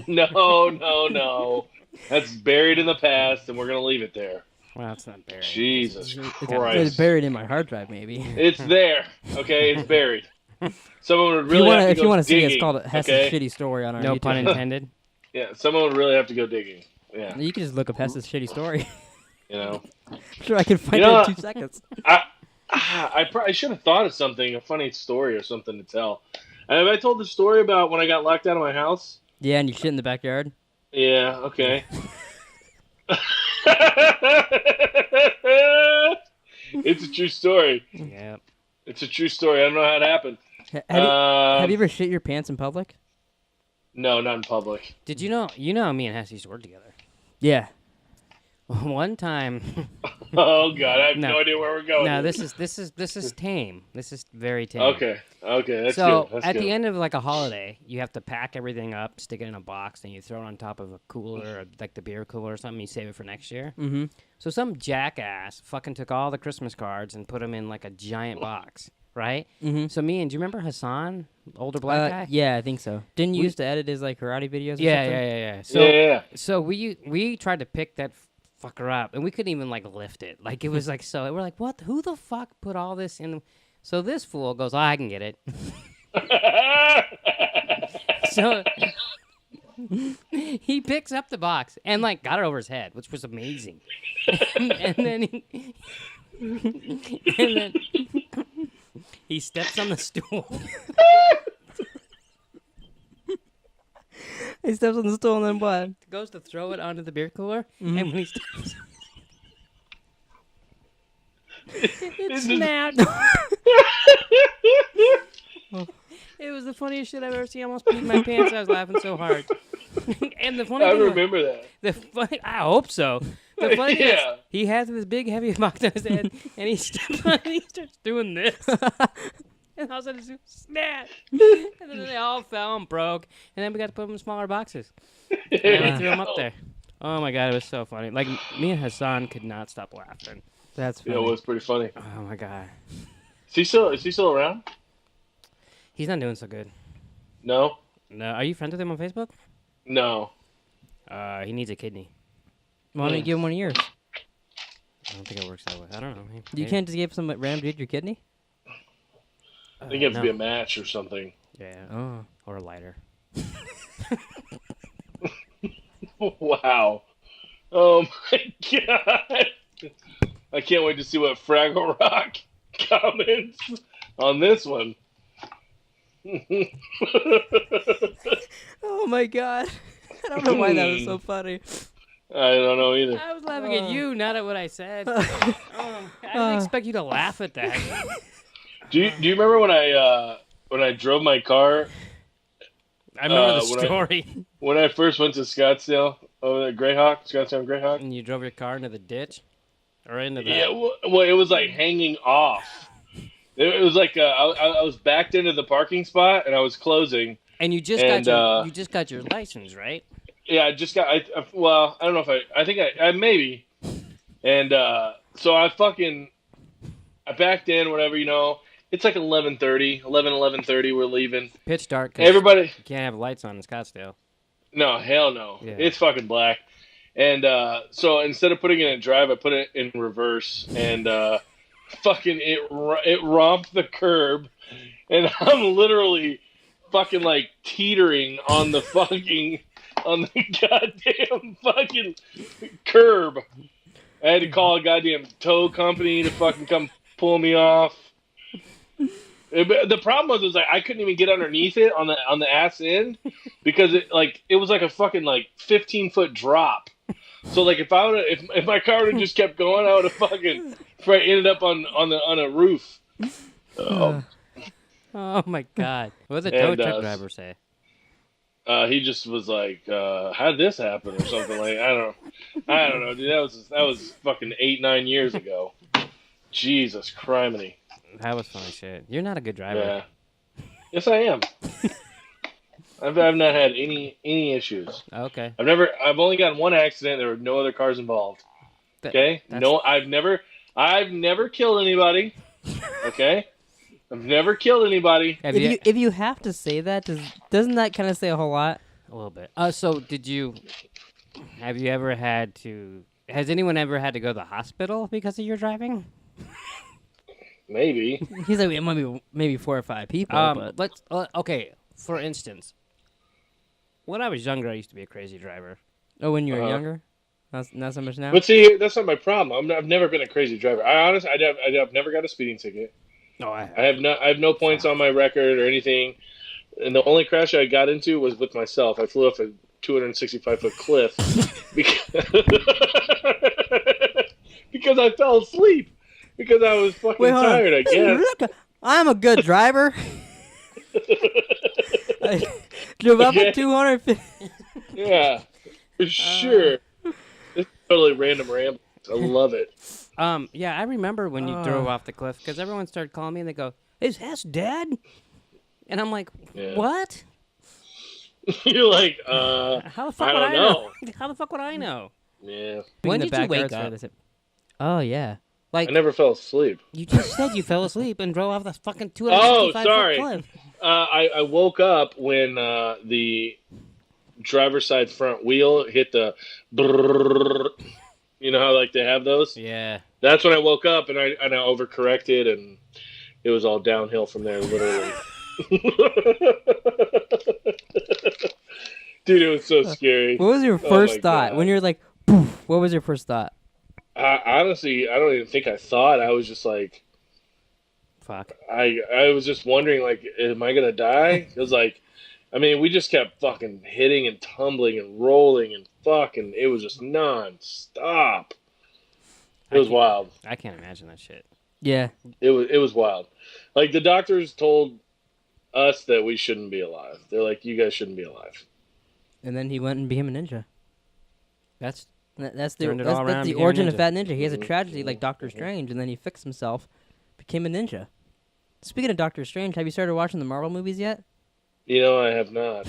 No. That's buried in the past, and we're gonna leave it there. Well, it's not buried. Jesus It's Christ. buried in my hard drive, maybe. It's there. Okay, it's buried. Someone would If really have to if go you want to see it, digging, it's called Hess's okay? shitty story on our No YouTube. pun intended. Yeah, someone would really have to go digging. Yeah, You can just look up Hess's shitty story. you know. Sure, I can find You know it in what? 2 seconds. I probably should have thought of something, a funny story or something to tell. Have I told the story about when I got locked out of my house? Yeah, and you shit in the backyard. Yeah, okay. It's a true story. Yeah. It's a true story. I don't know how it happened. Have you ever shit your pants in public? No, not in public. Did you know? You know, me and Hess used to work together. Yeah. One time. Oh God, I have no No. idea where we're going. No, this is tame. This is very tame. Okay, that's so good. That's at good. the end of like a holiday, you have to pack everything up, stick it in a box, and you throw it on top of a cooler, or like the beer cooler or something. You save it for next year. Mm-hmm. So some jackass fucking took all the Christmas cards and put them in like a giant box, right? Mm-hmm. So do you remember Hassan, older black guy? Yeah, I think so. Didn't you used to edit his like karate videos? Or Yeah, something? yeah. So yeah. so we tried to pick that fucker up, and we couldn't even like lift it. Like it was like so. We're like, what? Who the fuck put all this in? So this fool goes, I can get it. So he picks up the box and like got it over his head, which was amazing. and then he steps on the stool. He steps on the stool and then what? Goes to throw it onto the beer cooler, Mm-hmm. and when he steps, it snapped. It was the funniest shit I've ever seen. I almost peed my pants. I was laughing so hard. And the funny I thing was, remember that. I hope so. The funny thing is, Yeah. he has this big heavy box on his head, and he steps on it, and he starts doing this. And all of a sudden, it's snap. And then they all fell and broke. And then we got to put them in smaller boxes. And we threw them up there. Oh my God, it was so funny. Like, me and Hassan could not stop laughing. That's Yeah, funny. it was pretty funny. Oh my God. Is he still around? He's not doing so good. No. No, are you friends with him on Facebook? No. He needs a kidney. Why don't you give him one of yours? I don't think it works that way. I don't know. You can't just give some random dude your kidney? I think it has to no. be a match or something. Yeah. Oh. Or a lighter. Wow. Oh my God. I can't wait to see what Fraggle Rock comments on this one. Oh my God. I don't know why that was so funny. I don't know either. I was laughing at you, not at what I said. I didn't expect you to laugh at that. Do you remember when I drove my car? I remember the story. When I first went to Scottsdale, over there, Scottsdale Greyhawk. And you drove your car into the ditch? Or into the... Yeah, well, it was like hanging off. It was like I was backed into the parking spot, and I was closing. And you just got your license, right? Yeah, I just got. Well, I don't know if I think I maybe. And so I backed in, whatever, you know. It's like 11:30. We're leaving. Pitch dark. Everybody, you can't have lights on in Scottsdale. No, hell no. Yeah. It's fucking black. And so instead of putting it in drive, I put it in reverse, and fucking it romped the curb, and I'm literally fucking like teetering on the goddamn fucking curb. I had to call a goddamn tow company to fucking come pull me off. The problem was like I couldn't even get underneath it on the ass end because it was like a fucking like 15-foot drop. So like if my car would have just kept going, I would have fucking ended up on a roof. Oh my god! What did the tow truck driver say? He just was like, "How did this happen?" or something like. I don't know, dude. That was fucking 8-9 years ago. Jesus criminy. That was funny shit. You're not a good driver. Yeah. Yes, I am. I've not had any issues. Okay. I've only gotten one accident. There were no other cars involved. Okay. No, I've never killed anybody. Okay. I've never killed anybody. If you have to say that, doesn't that kind of say a whole lot? A little bit. So have you ever has anyone ever had to go to the hospital because of your driving? Maybe. He's like, it might be maybe 4 or 5 people. But okay, for instance, when I was younger, I used to be a crazy driver. Oh, when you were younger? Not so much now? But see, that's not my problem. I've never been a crazy driver. I've never got a speeding ticket. No, I have no points on my record or anything. And the only crash I got into was with myself. I flew off a 265-foot cliff because I fell asleep. Because I was fucking tired, I guess. Look, I'm a good driver. I drove up at 250. Yeah, for sure. It's totally random ramble. I love it. Yeah, I remember when you drove off the cliff because everyone started calling me and they go, "Is Hess dead?" And I'm like, "What?" You're like, how the fuck I would don't know. How the fuck would I know? Yeah. When did you wake up? Oh yeah. I never fell asleep. You just said you fell asleep and drove off the fucking 265-foot cliff. I woke up when the driver's side front wheel hit the brrrr. You know how like they have those? Yeah. That's when I woke up and I overcorrected and it was all downhill from there, literally. Dude, it was so scary. What was your first thought when you're like, poof, what was your first thought? Honestly, I don't even think I thought. I was just like, fuck. I was just wondering, like, am I going to die? It was like, I mean, we just kept fucking hitting and tumbling and rolling and fucking, it was just non-stop. It was wild. I can't imagine that shit. Yeah. It was wild. Like, the doctors told us that we shouldn't be alive. They're like, you guys shouldn't be alive. And then he went and became a ninja. That's the origin of Fat Ninja. He has a tragedy like Doctor Strange, and then he fixed himself, became a ninja. Speaking of Doctor Strange, have you started watching the Marvel movies yet? You know, I have not.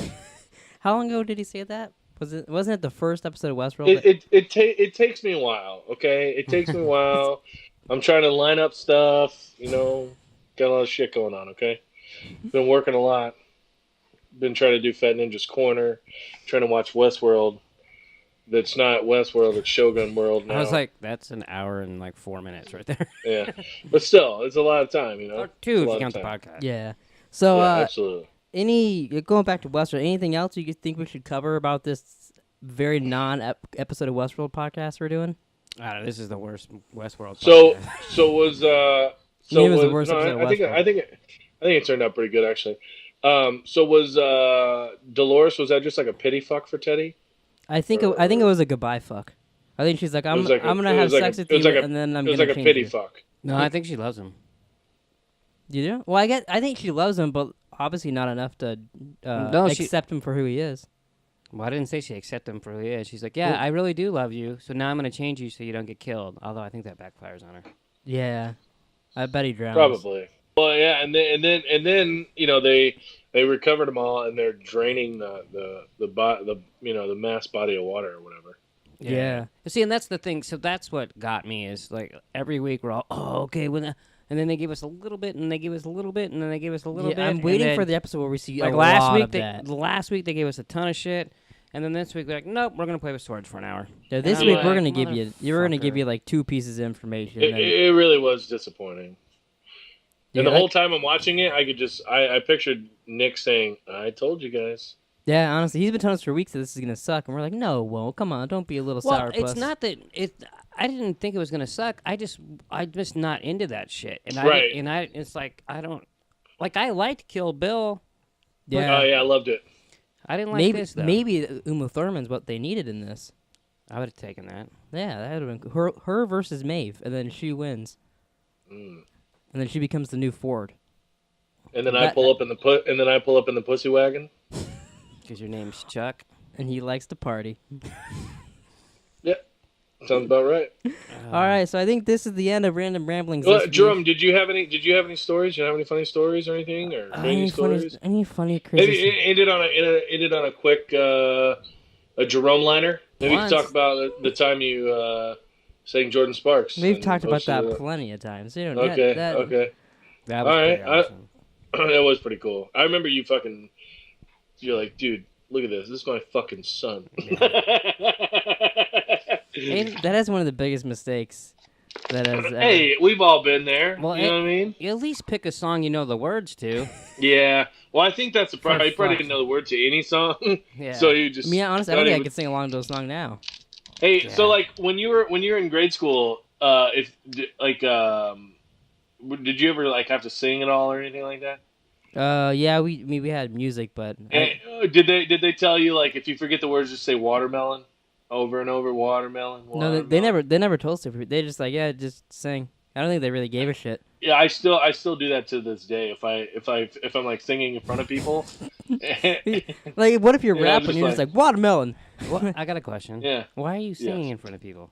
How long ago did he say that? Wasn't it the first episode of Westworld? It takes me a while, okay? It takes me a while. I'm trying to line up stuff, you know. Got a lot of shit going on, okay? Been working a lot. Been trying to do Fat Ninja's Corner. Trying to watch Westworld. That's not Westworld, it's Shogun World now. I was like, that's an hour and like 4 minutes right there. Yeah. But still, it's a lot of time, you know? Or 2 if you count the podcast. Yeah. So, absolutely. Going back to Westworld, anything else you think we should cover about this very non-episode of Westworld podcast we're doing? I don't know, this is the worst Westworld podcast. I think it turned out pretty good, actually. So was Dolores, was that just like a pity fuck for Teddy? I think it was a goodbye fuck. I think she's like, I'm gonna have sex with you, and then I'm gonna change It was like a pity you. fuck. No, I think she loves him. You do? Well, I think she loves him, but obviously not enough to accept him for who he is. Well, I didn't say she accepted him for who he is. She's like, yeah, I really do love you, so now I'm going to change you so you don't get killed. Although I think that backfires on her. Yeah, I bet he drowns. Probably. Well, yeah, and then you know they recovered them all, and they're draining the mass body of water or whatever. Yeah. See, and that's the thing. So that's what got me is like every week we're all, okay, and then they give us a little bit, and they give us a little bit, and then they give us a little bit. I'm waiting for the episode where we see like a last lot week. of that. Last week they gave us a ton of shit, and then this week they're like, nope, we're gonna play with swords for an hour. Yeah, this week we're gonna give you like 2 pieces of information. It really was disappointing. Yeah, and the whole time I'm watching it, I pictured Nick saying, "I told you guys." Yeah, honestly, he's been telling us for weeks that this is gonna suck, and we're like, no, well, come on, don't be a little sourpuss. It's not that I didn't think it was gonna suck. I'm just not into that shit. And it's like I don't like. I liked Kill Bill. Yeah. Oh yeah, I loved it. I didn't like this though. Maybe Uma Thurman's what they needed in this. I would have taken that. Yeah, that would have been her versus Maeve, and then she wins, and then she becomes the new Ford. And then I pull up in the pussy wagon. Because your name's Chuck, and he likes to party. Yep, sounds about right. All right, so I think this is the end of Random Ramblings. Well, Jerome, did you have any stories? Did you have any funny stories or anything, or crazy stories? Any funny crazy? Maybe ended on a quick a Jerome liner. Maybe you could talk about the time you sang Jordan Sparks. We've talked about that plenty of times. You know, okay. That was all right. awesome. That was pretty cool. I remember you're like, dude, look at this. This is my fucking son. That is one of the biggest mistakes that has. Hey, we've all been there. Well, you know what I mean? You at least pick a song you know the words to. Yeah. Well, I think that's the problem. He probably didn't know the words to any song. Yeah. So you just. Honestly, I don't think I could sing along to a song now. Hey, so like when you were in grade school, did you ever like have to sing at all or anything like that? Yeah, we had music, but did they tell you like if you forget the words, just say watermelon over and over, watermelon? No, they never told us to. They just like just sing. I don't think they really gave a shit. Yeah, I still do that to this day. If I'm like singing in front of people, like what if you're rapping and you're just like watermelon? Well, I got a question. Yeah. Why are you singing in front of people?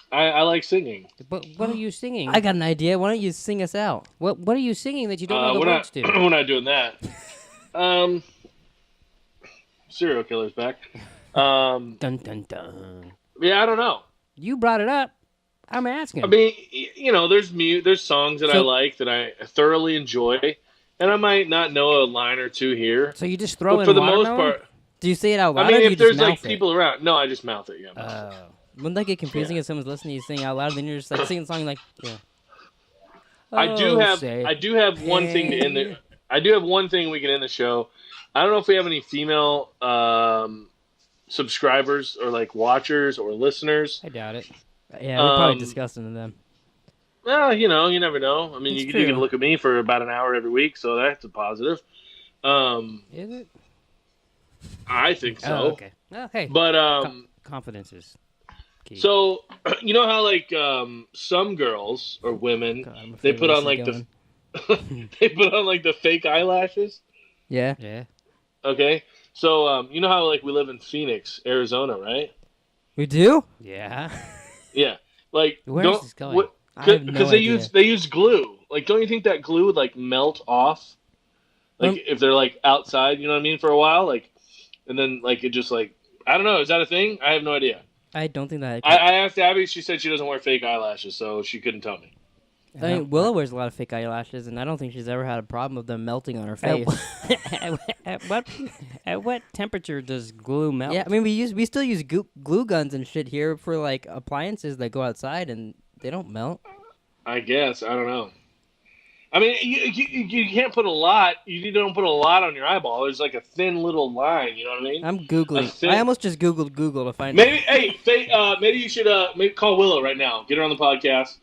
I like singing. But what are you singing? I got an idea. Why don't you sing us out? What are you singing that you don't know the words to? We're not doing that. Serial killer's back. Dun dun dun. Yeah, I don't know. You brought it up. I'm asking. I mean, there's songs that I like that I thoroughly enjoy, and I might not know a line or two here. So you just throw but in for the watermelon? most part. Do you say it out loud? I mean, or do you if there's just mouth like people around, no, I just mouth it. Yeah. Wouldn't that get confusing if someone's listening to you sing out loud, and then you're just like singing a song like, yeah. I do have one thing to end the. I do have one thing we can end the show. I don't know if we have any female subscribers or like watchers or listeners. I doubt it. Yeah, we're probably disgusting to them. Well, you never know. I mean, you can look at me for about an hour every week, so that's a positive. Is it? I think so. Oh, okay. Well, hey. But confidence is key. So you know how like some girls or women they put on like they put on like the fake eyelashes. Yeah. Yeah. Okay. So you know how like we live in Phoenix, Arizona, right? We do? Yeah. Yeah. Like where is this going? Because they use glue. Like, don't you think that glue would like melt off? Like if they're like outside, you know what I mean, for a while, like, and then like it just like I don't know. Is that a thing? I have no idea. I don't think that. I asked Abby. She said she doesn't wear fake eyelashes, so she couldn't tell me. I mean, Willow wears a lot of fake eyelashes, and I don't think she's ever had a problem with them melting on her face. At what temperature does glue melt? Yeah, I mean, we still use glue guns and shit here for like appliances that go outside, and they don't melt. I guess I don't know. I mean, you can't put a lot. You don't put a lot on your eyeball. There's like a thin little line. You know what I mean? I'm googling. I almost just googled Google to find. Maybe maybe you should call Willow right now. Get her on the podcast.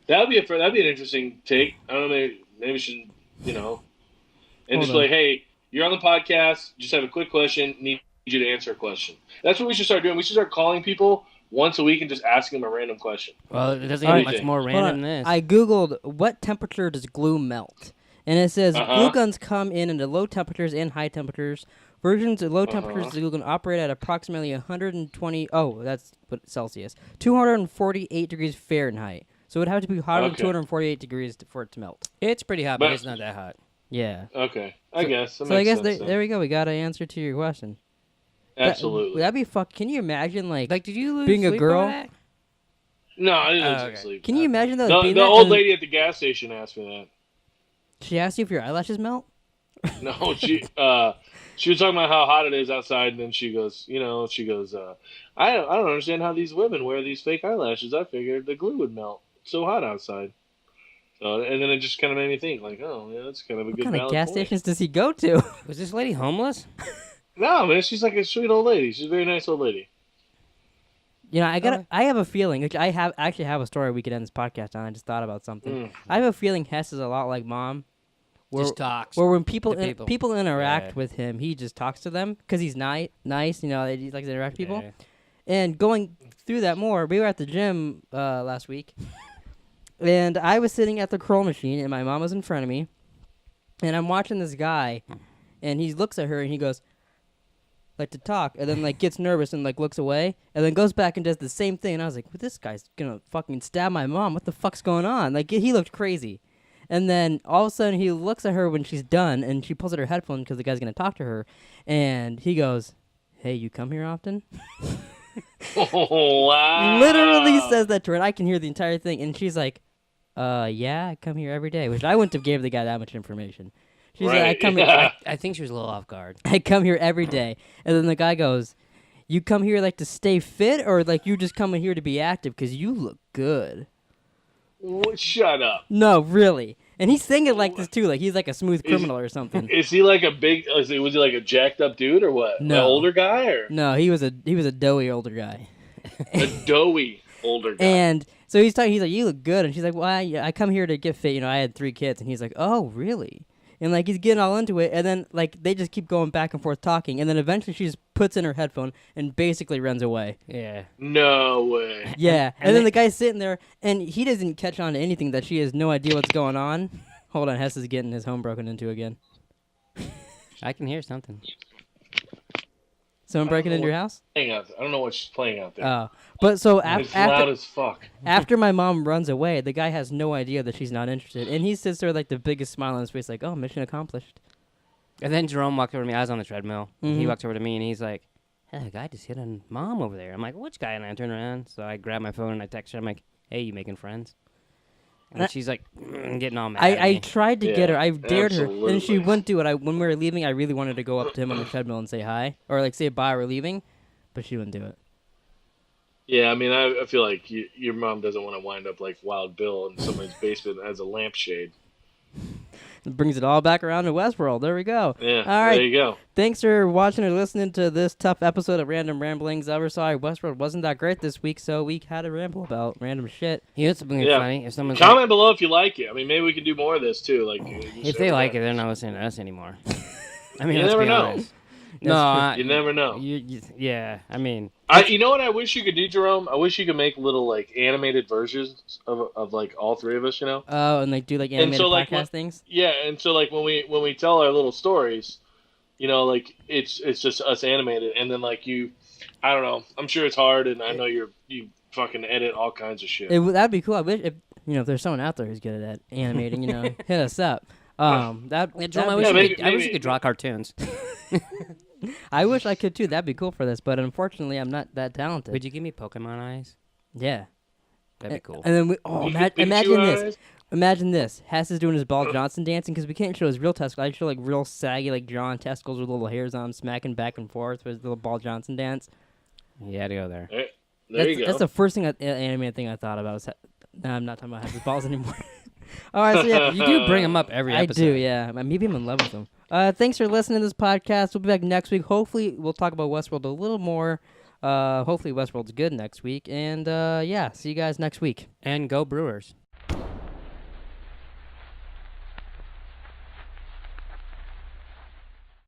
That'd be an interesting take. I don't know. Maybe we should and just like, hey, you're on the podcast. Just have a quick question. Need you to answer a question. That's what we should start doing. We should start calling people once a week and just asking them a random question. Well, it doesn't What do get you much think? more Hold random on. than this. I googled what temperature does glue melt, and it says glue guns come in the low temperatures and high temperatures. Versions of low temperatures of the glue gun operate at approximately 120. Oh, that's what Celsius. 248 degrees Fahrenheit. So it would have to be hotter than 248 degrees for it to melt. It's pretty hot, but it's not that hot. Yeah. Okay, I guess. That So I makes guess sense, there we go. We got an answer to your question. Absolutely. That'd be fuck. Can you imagine like Like, did you lose being a sleep girl? over that? No, I didn't Oh, lose okay. sleep. Can you imagine though? The being that old and lady at the gas station asked me that. She asked you if your eyelashes melt. No, she was talking about how hot it is outside, and then she goes, I don't understand how these women wear these fake eyelashes. I figured the glue would melt. It's so hot outside. So, and then it just kind of made me think, like, oh, yeah, that's kind of a What good kind of valid gas point. stations does he go to? Was this lady homeless? No, man, she's like a sweet old lady. She's a very nice old lady. You know, I have a feeling. Like, I actually have a story we could end this podcast on. I just thought about something. Mm. I have a feeling Hess is a lot like Mom. Just talks. Where when people to people. people interact Yeah. with him, he just talks to them because he's nice. You know, he likes to interact with people. Yeah. And going through that more, we were at the gym last week, and I was sitting at the curl machine, and my mom was in front of me, and I'm watching this guy, and he looks at her, and he goes, like, to talk, and then, like, gets nervous and, like, looks away, and then goes back and does the same thing, and I was like, well, this guy's gonna fucking stab my mom. What the fuck's going on? Like, he looked crazy. And then all of a sudden he looks at her when she's done, and she pulls out her headphone because the guy's going to talk to her. And he goes, hey, you come here often? Oh, wow. Literally says that to her, and I can hear the entire thing. And she's like, yeah, I come here every day, which I wouldn't have gave the guy that much information. She's like, Right, I come yeah. here, I think she was a little off guard. I come here every day. And then the guy goes, you come here like to stay fit, or like you just coming here to be active because you look good? Shut up. No, really. And he's saying it like this too, like he's like a smooth criminal or something. Is he like was he like a jacked up dude or what? No. An older guy or No, he was a doughy older guy. a doughy older guy? And so he's talking. He's like, "You look good," and she's like, "Well, I come here to get fit. You know, I had 3 kids." And he's like, "Oh, really?" And like he's getting all into it, and then like they just keep going back and forth talking, and then eventually she just puts in her headphone and basically runs away. Yeah. No way. Yeah, and then the guy's sitting there, and he doesn't catch on to anything that she has no idea what's going on. Hold on, Hess is getting his home broken into again. I can hear something. Someone breaking into your house? I don't know what she's playing out there. Oh, but so It's loud after as fuck. after my mom runs away, the guy has no idea that she's not interested, and he sits there with, like the biggest smile on his face, like, "Oh, mission accomplished." And then Jerome walked over to me. I was on the treadmill. He Mhm. walks over to me, and he's like, hey, that guy just hit on Mom over there. I'm like, which guy? And I turn around. So I grab my phone, and I text her. I'm like, hey, you making friends? And she's like, getting all mad at I me. tried to get her. I dared her, and she absolutely. wouldn't do it. When we were leaving, I really wanted to go up to him on the treadmill and say hi, or like say bye. We're leaving, but she wouldn't do it. Yeah, I mean, I feel like your mom doesn't want to wind up like Wild Bill in somebody's basement as a lampshade. It brings it all back around to Westworld. There we go. Yeah, All right. there you go. Thanks for watching or listening to this tough episode of Random Ramblings. We're sorry Westworld wasn't that great this week, so we had to ramble about random shit. You know something Yeah. funny? If someone's Comment below if you like it. I mean, maybe we can do more of this too. Like, if they like it, they're not listening to us anymore. I mean, You let's never be know. honest. No, you never know. yeah, I mean, You know what I wish you could do, Jerome? I wish you could make little like animated versions of like all 3 of us. You know? Oh, and like do like And animated so, like, podcast things. Yeah, and so like when we tell our little stories, you know, like it's just us animated, and then like I don't know. I'm sure it's hard, and I know you fucking edit all kinds of shit. That'd be cool. I wish if there's someone out there who's good at animating, hit us up. Jerome, I maybe- wish you could draw cartoons. I wish I could too. That'd be cool for this, but unfortunately, I'm not that talented. Would you give me Pokemon eyes? Yeah, That'd be cool. And then Pikachu imagine this. eyes? Imagine this. Hess is doing his Ball Johnson dancing because we can't show his real testicles. I show like real saggy, like drawn testicles with little hairs on, smacking back and forth with his little Ball Johnson dance. You had to go there. There you go. That's the first animated thing I thought about. No, I'm not talking about Hess's balls anymore. All right, so yeah, You do bring them up every I episode. do, yeah. Maybe I'm in love with them. Thanks for listening to this podcast. We'll be back next week. Hopefully, we'll talk about Westworld a little more. Hopefully, Westworld's good next week. And, yeah, see you guys next week. And go Brewers.